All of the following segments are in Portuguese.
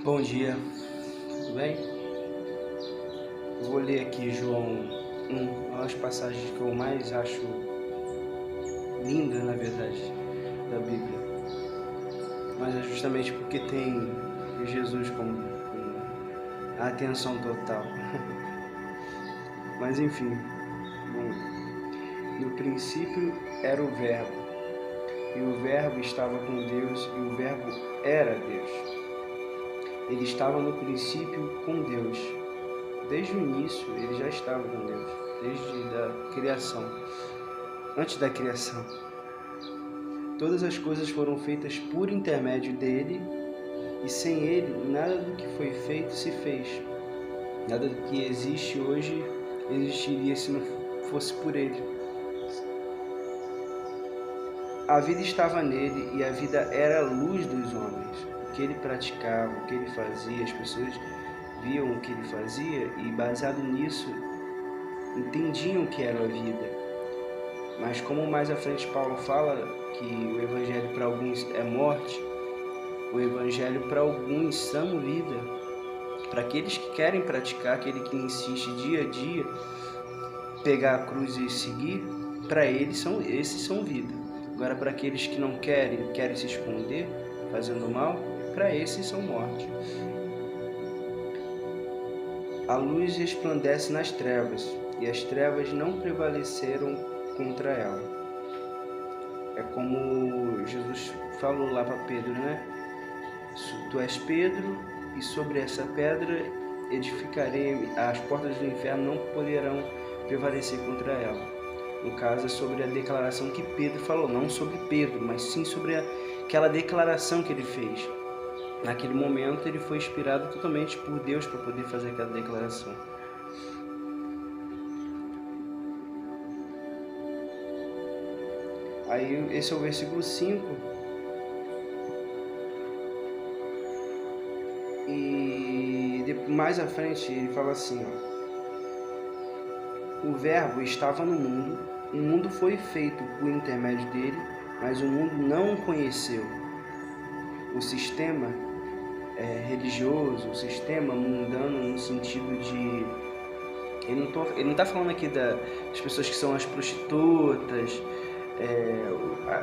Bom dia, tudo bem? Eu vou ler aqui João 1, uma das passagens que eu mais acho linda, na verdade, da Bíblia. Mas é justamente porque tem Jesus como a atenção total. Mas enfim, bom, no princípio era o Verbo, e o Verbo estava com Deus, e o Verbo era Deus. Ele estava no princípio com Deus. Desde o início, ele já estava com Deus, desde a criação, antes da criação. Todas as coisas foram feitas por intermédio dele, e sem ele, nada do que foi feito se fez. Nada do que existe hoje existiria se não fosse por ele. A vida estava nele, e a vida era a luz dos homens. O que ele praticava, o que ele fazia, as pessoas viam o que ele fazia e, baseado nisso, entendiam o que era a vida. Mas como mais à frente Paulo fala que o evangelho para alguns é morte, o evangelho para alguns são vida. Para aqueles que querem praticar, aquele que insiste dia a dia, pegar a cruz e seguir, para eles esses são vida. Agora, para aqueles que não querem se esconder, fazendo mal, para esses são morte. A luz resplandece nas trevas, e as trevas não prevaleceram contra ela. É como Jesus falou lá para Pedro, né? Tu és Pedro, e sobre essa pedra edificarei, as portas do inferno não poderão prevalecer contra ela. No caso, é sobre a declaração que Pedro falou, não sobre Pedro, mas sim sobre aquela declaração que ele fez. Naquele momento, ele foi inspirado totalmente por Deus para poder fazer aquela declaração. Aí, esse é o versículo 5. E mais à frente, ele fala assim, ó. O Verbo estava no mundo, o mundo foi feito por intermédio dele, mas o mundo não o conheceu. O sistema religioso, o sistema mundano, no sentido de... Ele não está falando aqui das pessoas que são as prostitutas,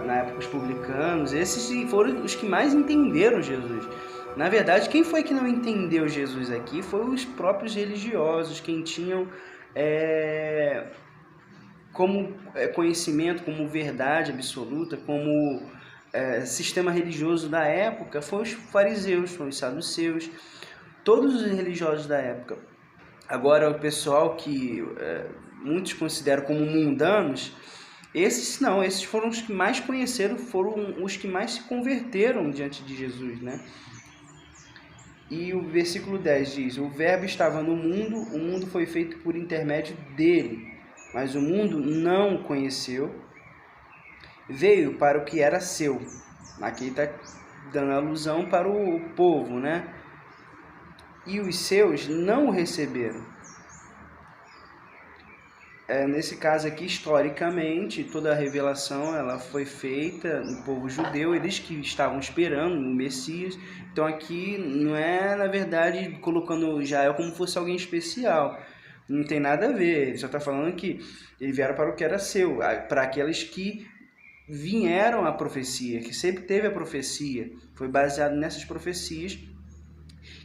na época os publicanos. Esses foram os que mais entenderam Jesus. Na verdade, quem foi que não entendeu Jesus aqui foi os próprios religiosos, quem tinham como conhecimento, como verdade absoluta, como sistema religioso da época, foram os fariseus, foram os saduceus, todos os religiosos da época. Agora, o pessoal que muitos consideram como mundanos, esses não, esses foram os que mais conheceram, foram os que mais se converteram diante de Jesus, né? E o versículo 10 diz, o Verbo estava no mundo, o mundo foi feito por intermédio dele, mas o mundo não o conheceu, veio para o que era seu. Aqui está dando alusão para o povo, né? E os seus não o receberam. Nesse caso aqui, historicamente, toda a revelação ela foi feita no povo judeu, eles que estavam esperando o Messias. Então aqui não é, na verdade, colocando Israel como fosse alguém especial. Não tem nada a ver, ele só está falando que eles vieram para o que era seu, para aqueles que vieram a profecia, que sempre teve a profecia, foi baseado nessas profecias,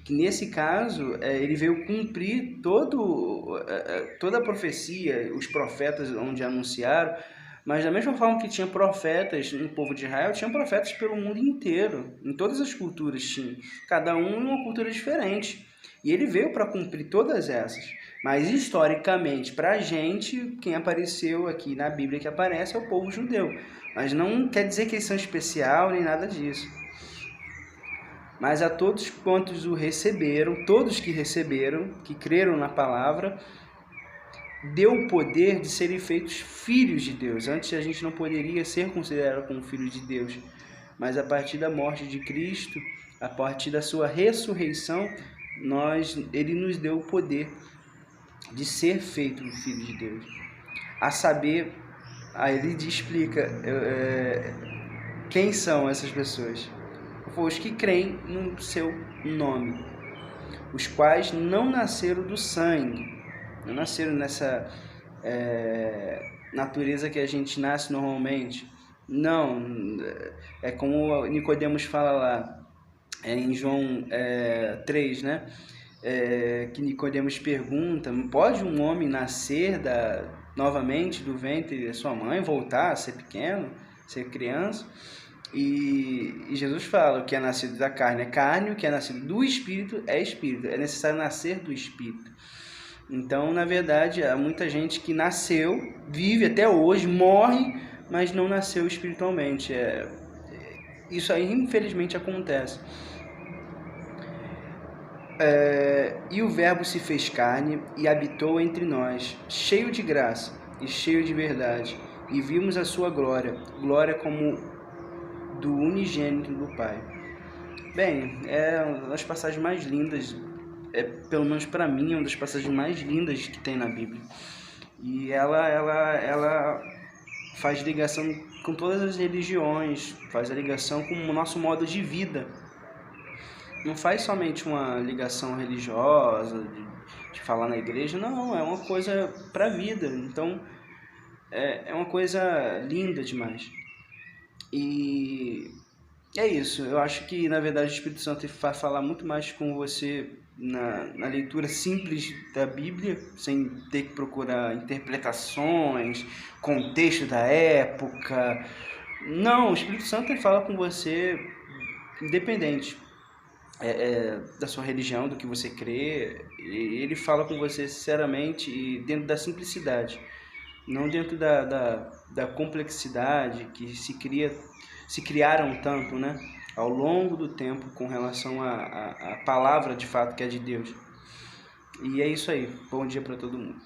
que nesse caso ele veio cumprir toda a profecia, os profetas onde anunciaram, mas da mesma forma que tinha profetas no povo de Israel, tinha profetas pelo mundo inteiro, em todas as culturas tinha, cada um em uma cultura diferente, e ele veio para cumprir todas essas. Mas historicamente, para a gente, quem apareceu aqui na Bíblia que aparece é o povo judeu, mas não quer dizer que eles são especial nem nada disso. Mas a todos quantos o receberam, todos que receberam, que creram na palavra, deu o poder de serem feitos filhos de Deus. Antes a gente não poderia ser considerado como filho de Deus, mas a partir da morte de Cristo, a partir da sua ressurreição, ele nos deu o poder de ser feito filho de Deus. A saber, aí ele explica quem são essas pessoas. os que creem no seu nome, os quais não nasceram do sangue, não nasceram nessa natureza que a gente nasce normalmente. Não, é como Nicodemos fala lá, em João 3, né? Que Nicodemos pergunta: pode um homem nascer novamente do ventre da sua mãe, voltar a ser pequeno, ser criança? E Jesus fala: o que é nascido da carne é carne, o que é nascido do Espírito é Espírito. É necessário nascer do Espírito. Então, na verdade, há muita gente que nasceu, vive até hoje, morre, mas não nasceu espiritualmente. Isso aí, infelizmente, acontece. E o Verbo se fez carne e habitou entre nós, cheio de graça e cheio de verdade, e vimos a sua glória, glória como do unigênito do Pai. Bem, é uma das passagens mais lindas, pelo menos para mim, é uma das passagens mais lindas que tem na Bíblia. E ela faz ligação com todas as religiões, faz a ligação com o nosso modo de vida. Não faz somente uma ligação religiosa, de falar na igreja, não, é uma coisa para a vida. Então, é uma coisa linda demais. E é isso, eu acho que, na verdade, o Espírito Santo vai falar muito mais com você na leitura simples da Bíblia, sem ter que procurar interpretações, contexto da época. Não, o Espírito Santo fala com você independente da sua religião, do que você crê, e ele fala com você sinceramente e dentro da simplicidade, não dentro da complexidade que se criaram tanto, né, ao longo do tempo com relação à palavra de fato que é de Deus. E é isso aí. Bom dia para todo mundo.